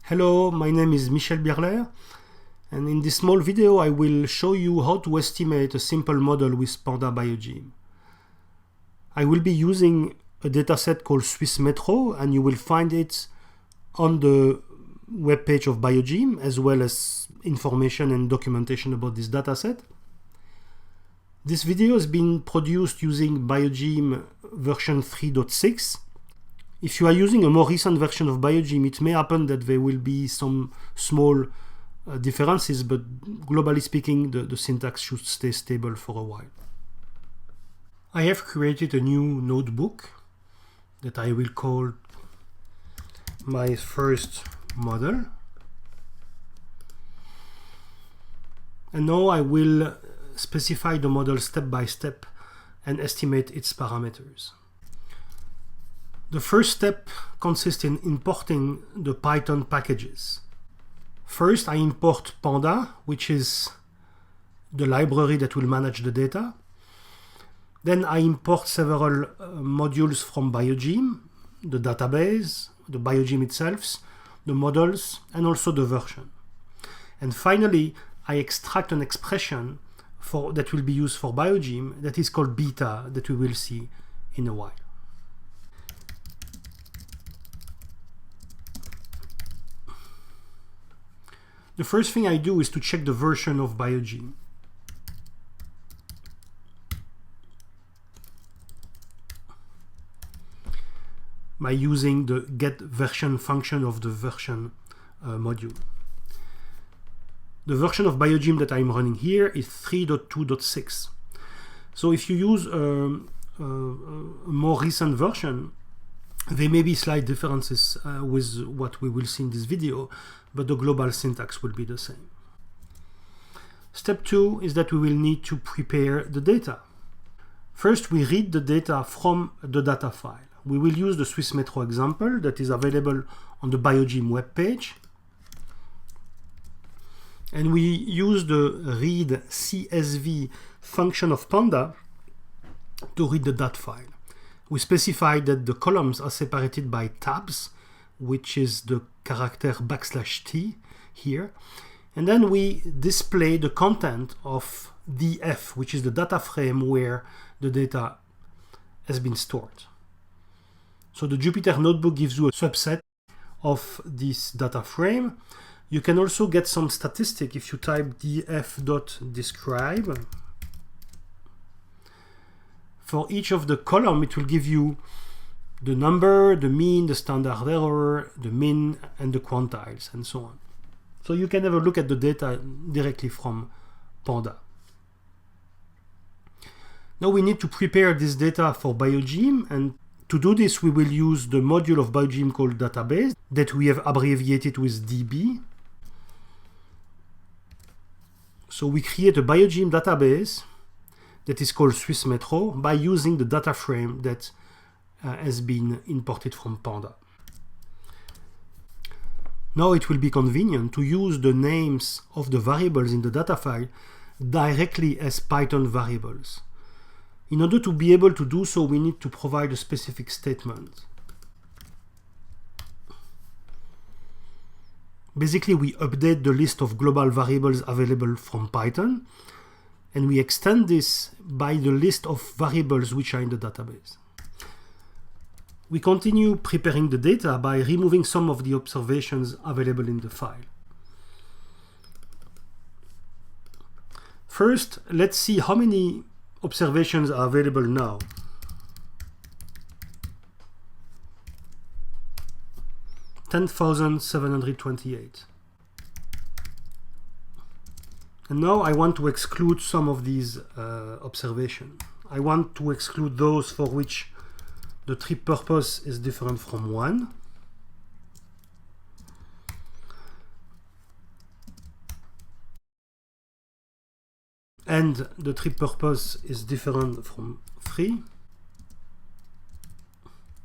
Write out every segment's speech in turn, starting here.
Hello, my name is Michel Birler, and in this small video I will show you how to estimate a simple model with PandasBiogeme. I will be using a dataset called Swiss Metro, and you will find it on the webpage of Biogeme, as well as information and documentation about this dataset. This video has been produced using Biogeme version 3.6. If you are using a more recent version of Biogeme, it may happen that there will be some small differences, but globally speaking, the syntax should stay stable for a while. I have created a new notebook that I will call my first model. And now I will specify the model step by step and estimate its parameters. The first step consists in importing the Python packages. First, I import Panda, which is the library that will manage the data. Then I import several modules from Biogeme, the database, the Biogeme itself, the models, and also the version. And finally, I extract an expression that will be used for Biogeme that is called beta, that we will see in a while. The first thing I do is to check the version of Biogeme. By using the getVersion function of the version module. The version of Biogeme that I'm running here is 3.2.6. So if you use a more recent version, there may be slight differences with what we will see in this video, but the global syntax will be the same. Step 2 is that we will need to prepare the data. First, we read the data from the data file. We will use the Swiss Metro example that is available on the Biogeme webpage. And we use the read CSV function of Panda to read the dat file. We specify that the columns are separated by tabs, which is the character \t here. And then we display the content of df, which is the data frame where the data has been stored. So the Jupyter Notebook gives you a subset of this data frame. You can also get some statistic if you type df.describe. For each of the column, it will give you the number, the mean, the standard error, the min, and the quantiles, and so on. So you can have a look at the data directly from Panda. Now we need to prepare this data for Biogeme, and to do this we will use the module of Biogeme called database that we have abbreviated with DB. So we create a Biogeme database that is called Swiss Metro by using the data frame that has been imported from Panda. Now it will be convenient to use the names of the variables in the data file directly as Python variables. In order to be able to do so, we need to provide a specific statement. Basically, we update the list of global variables available from Python, and we extend this by the list of variables which are in the database. We continue preparing the data by removing some of the observations available in the file. First, let's see how many observations are available now. $10,728. And now I want to exclude some of these observations. I want to exclude those for which the trip purpose is different from 1. And the trip purpose is different from 3.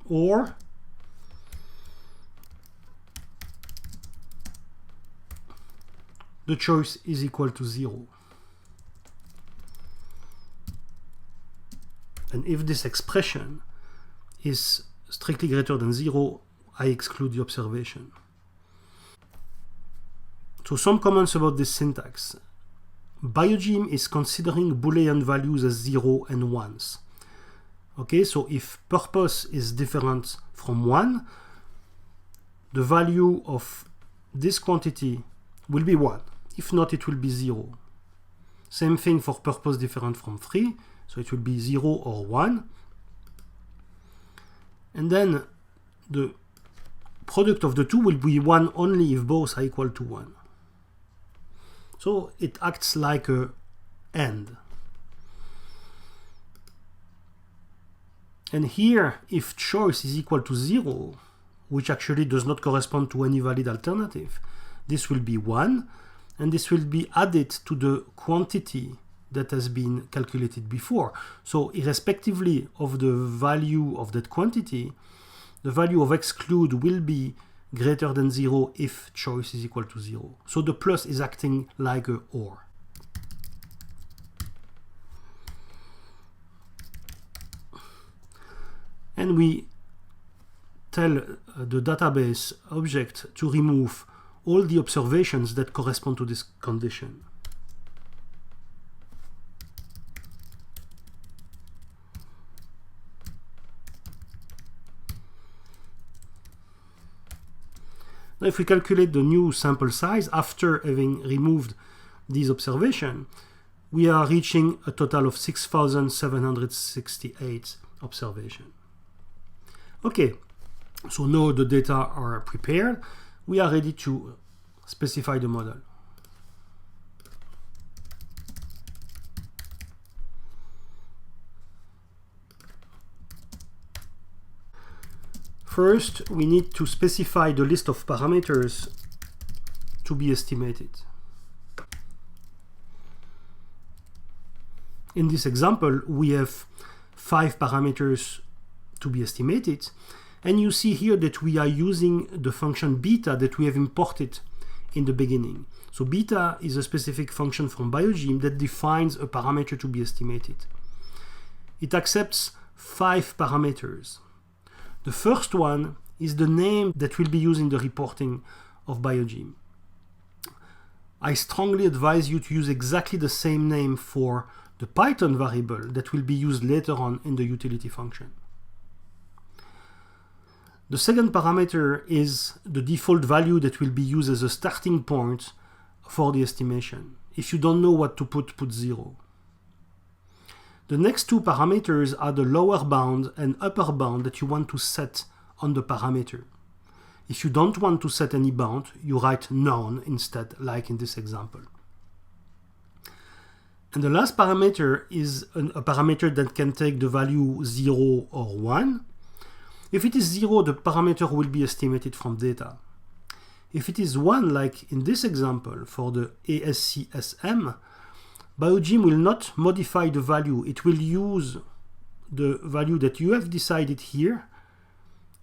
Or the choice is equal to 0. And if this expression is strictly greater than 0, I exclude the observation. So some comments about this syntax. Biogeme is considering Boolean values as 0 and 1s. Okay, so if purpose is different from 1, the value of this quantity will be 1. If not, it will be 0. Same thing for purpose different from 3, so it will be 0 or 1. And then the product of the two will be 1 only if both are equal to 1. So it acts like a AND. And here, if choice is equal to 0, which actually does not correspond to any valid alternative, this will be 1, and this will be added to the quantity that has been calculated before. So irrespectively of the value of that quantity, the value of exclude will be greater than 0 if choice is equal to 0. So the plus is acting like a OR. And we tell the database object to remove all the observations that correspond to this condition. Now if we calculate the new sample size after having removed these observations, we are reaching a total of 6,768 observations. Okay, so now the data are prepared. We are ready to specify the model. First, we need to specify the list of parameters to be estimated. In this example, we have 5 parameters to be estimated, and you see here that we are using the function beta that we have imported in the beginning. So beta is a specific function from Biogeme that defines a parameter to be estimated. It accepts 5 parameters. The first one is the name that will be used in the reporting of Biogeme. I strongly advise you to use exactly the same name for the Python variable that will be used later on in the utility function. The second parameter is the default value that will be used as a starting point for the estimation. If you don't know what to put 0. The next 2 parameters are the lower bound and upper bound that you want to set on the parameter. If you don't want to set any bound, you write none instead, like in this example. And the last parameter is a parameter that can take the value 0 or 1. If it is 0, the parameter will be estimated from data. If it is 1, like in this example for the ASCSM, Biogeme will not modify the value. It will use the value that you have decided here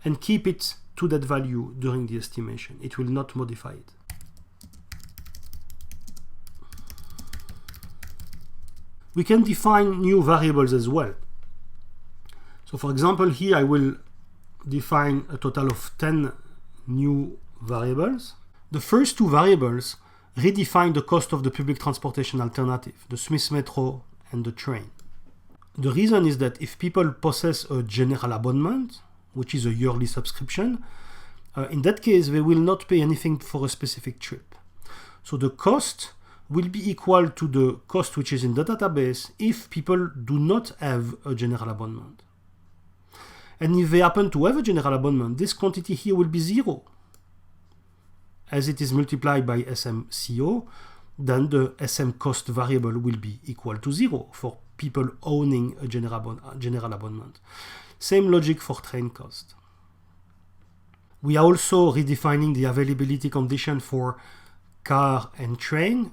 and keep it to that value during the estimation. It will not modify it. We can define new variables as well. So for example, here I will define a total of 10 new variables. The first 2 variables redefine the cost of the public transportation alternative, the Swiss Metro and the train. The reason is that if people possess a general abonnement, which is a yearly subscription, in that case they will not pay anything for a specific trip. So the cost will be equal to the cost which is in the database if people do not have a general abonnement. And if they happen to have a general abonnement, this quantity here will be 0. As it is multiplied by SMCO, then the SM cost variable will be equal to 0 for people owning a general abonnement. Same logic for train cost. We are also redefining the availability condition for car and train,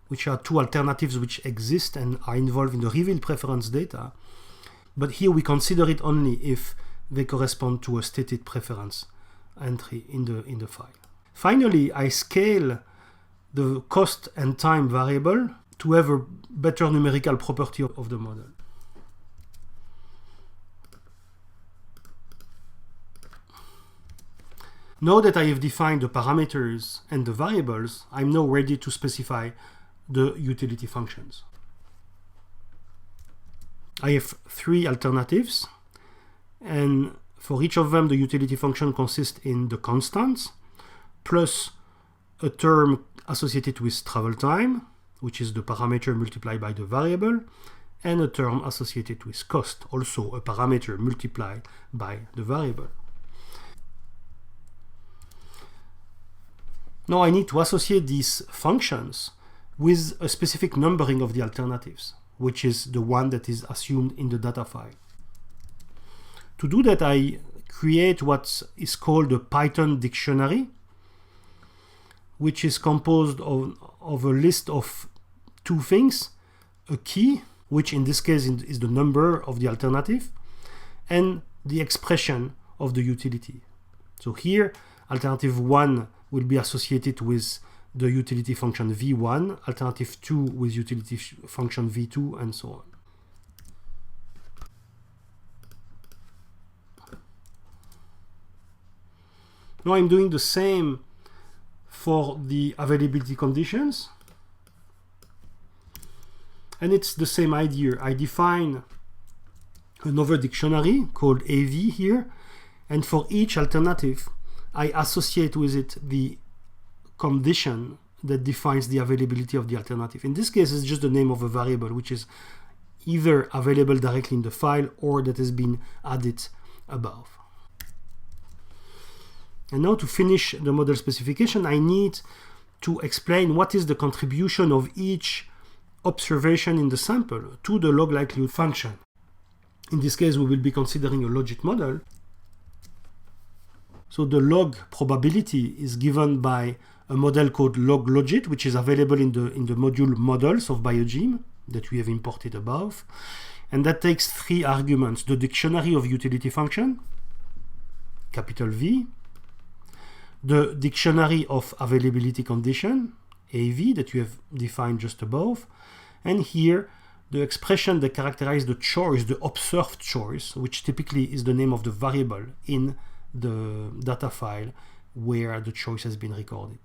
which are 2 alternatives which exist and are involved in the reveal preference data. But here we consider it only if they correspond to a stated preference entry in the file. Finally, I scale the cost and time variable to have a better numerical property of the model. Now that I have defined the parameters and the variables, I'm now ready to specify the utility functions. I have three alternatives, and for each of them the utility function consists in the constants plus a term associated with travel time, which is the parameter multiplied by the variable, and a term associated with cost, also a parameter multiplied by the variable. Now I need to associate these functions with a specific numbering of the alternatives, which is the one that is assumed in the data file. To do that, I create what is called a Python dictionary, which is composed of a list of two things: a key, which in this case is the number of the alternative, and the expression of the utility. So here, alternative 1 will be associated with the utility function v1, alternative 2 with utility function v2, and so on. Now I'm doing the same for the availability conditions. And it's the same idea. I define another dictionary called AV here, and for each alternative, I associate with it the condition that defines the availability of the alternative. In this case, it's just the name of a variable, which is either available directly in the file or that has been added above. And now to finish the model specification, I need to explain what is the contribution of each observation in the sample to the log likelihood function. In this case, we will be considering a logit model. So the log probability is given by a model called log-logit, which is available in the module models of BioGeme that we have imported above. And that takes three arguments: the dictionary of utility function, capital V, the dictionary of availability condition, AV, that you have defined just above, and here the expression that characterizes the choice, the observed choice, which typically is the name of the variable in the data file where the choice has been recorded.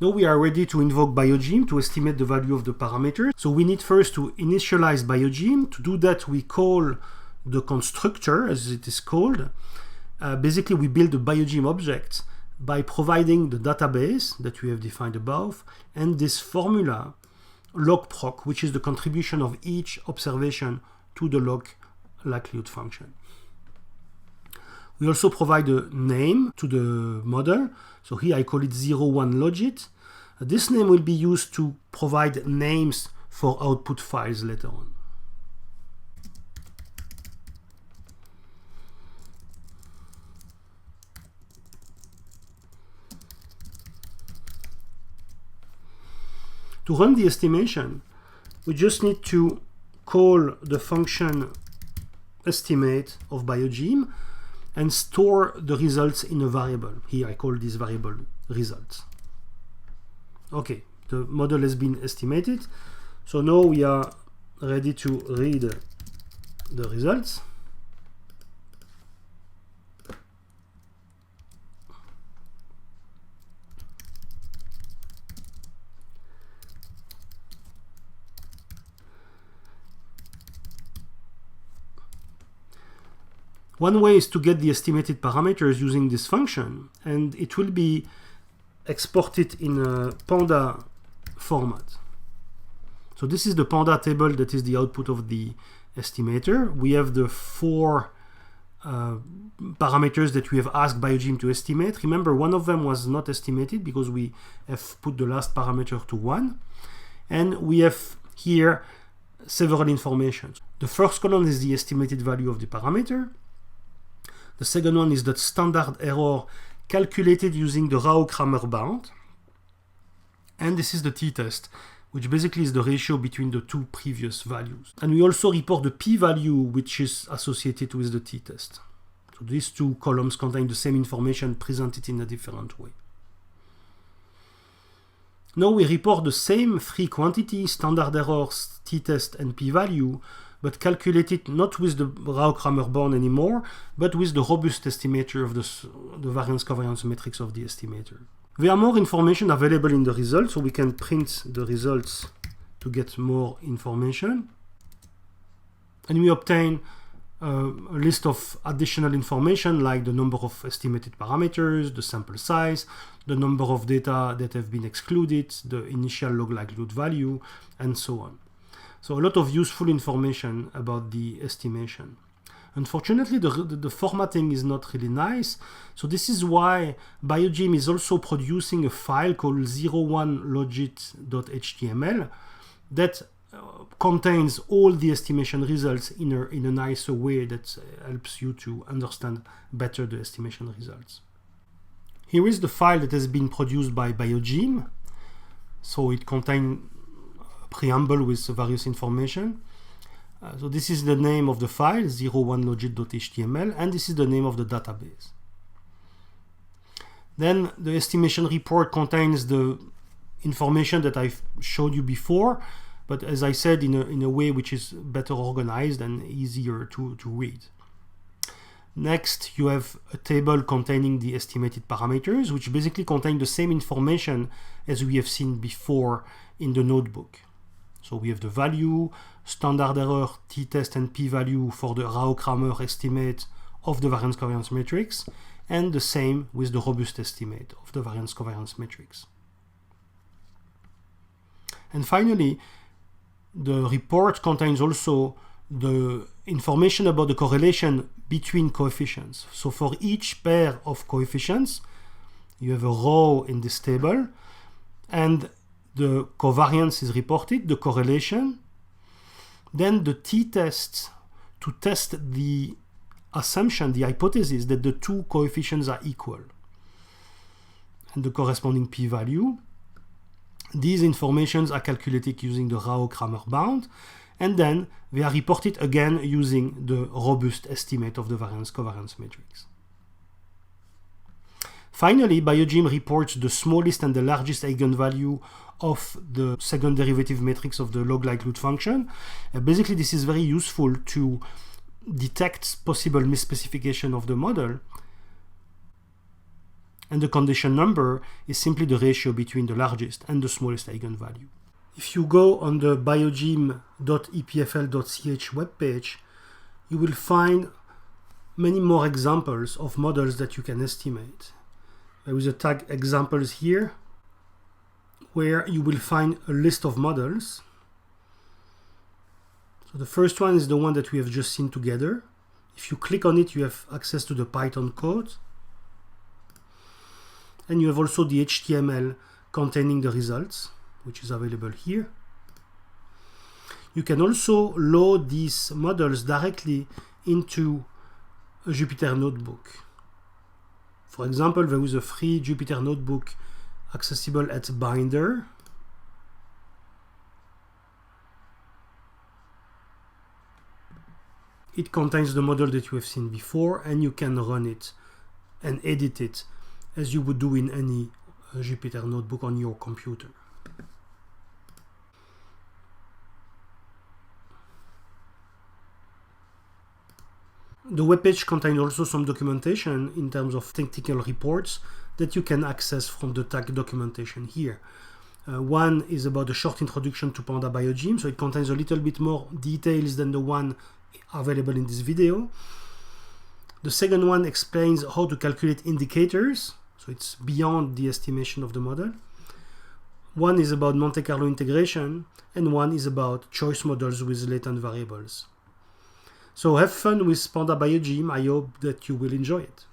Now we are ready to invoke BioGeme to estimate the value of the parameters. So we need first to initialize BioGeme. To do that, we call the constructor, as it is called. Basically, we build a BioGeme object by providing the database that we have defined above and this formula logproc, which is the contribution of each observation to the log likelihood function. We also provide a name to the model. So here I call it 01 logit. This name will be used to provide names for output files later on. To run the estimation, we just need to call the function estimate of BioGeme and store the results in a variable. Here I call this variable results. Okay, the model has been estimated. So now we are ready to read the results. One way is to get the estimated parameters using this function, and it will be exported in a Panda format. So this is the Panda table that is the output of the estimator. We have the four parameters that we have asked BioGeme to estimate. Remember, one of them was not estimated because we have put the last parameter to 1. And we have here several informations. The first column is the estimated value of the parameter. The second one is the standard error calculated using the Rao-Kramer bound. And this is the t-test, which basically is the ratio between the two previous values. And we also report the p-value, which is associated with the t-test. So these two columns contain the same information presented in a different way. Now we report the same three quantities, standard errors, t-test, and p-value, but calculate it not with the Rao-Kramer bound anymore, but with the robust estimator of the variance-covariance matrix of the estimator. There are more information available in the results, so we can print the results to get more information. And we obtain a list of additional information like the number of estimated parameters, the sample size, the number of data that have been excluded, the initial log likelihood value, and so on. So a lot of useful information about the estimation. Unfortunately, the formatting is not really nice, so this is why Biogeme is also producing a file called 01logit.html that contains all the estimation results in a nicer way that helps you to understand better the estimation results. Here is the file that has been produced by Biogeme. So it contains a preamble with various information. So this is the name of the file, 01logit.html, and this is the name of the database. Then the estimation report contains the information that I've showed you before, but as I said, in a way which is better organized and easier to read. Next, you have a table containing the estimated parameters, which basically contain the same information as we have seen before in the notebook. So we have the value, standard error, t-test, and p-value for the Rao-Kramer estimate of the variance-covariance matrix, and the same with the robust estimate of the variance-covariance matrix. And finally, the report contains also the information about the correlation between coefficients. So for each pair of coefficients, you have a row in this table, and the covariance is reported, the correlation, then the t-test to test the assumption, the hypothesis that the two coefficients are equal, and the corresponding p-value. These informations are calculated using the Rao-Kramer bound, and then they are reported again using the robust estimate of the variance-covariance matrix. Finally, Biogeme reports the smallest and the largest eigenvalue of the second derivative matrix of the log likelihood function. Basically, this is very useful to detect possible misspecification of the model. And the condition number is simply the ratio between the largest and the smallest eigenvalue. If you go on the biogeme.epfl.ch webpage, you will find many more examples of models that you can estimate. There is a tag examples here, where you will find a list of models. So the first one is the one that we have just seen together. If you click on it, you have access to the Python code. And you have also the HTML containing the results, which is available here. You can also load these models directly into a Jupyter notebook. For example, there is a free Jupyter notebook accessible at Binder. It contains the model that you have seen before, and you can run it and edit it as you would do in any Jupyter notebook on your computer. The webpage contains also some documentation in terms of technical reports that you can access from the tag documentation here. One is about a short introduction to PandasBiogeme, so it contains a little bit more details than the one available in this video. The second one explains how to calculate indicators, so it's beyond the estimation of the model. One is about Monte Carlo integration, and one is about choice models with latent variables. So have fun with PandasBiogeme. I hope that you will enjoy it.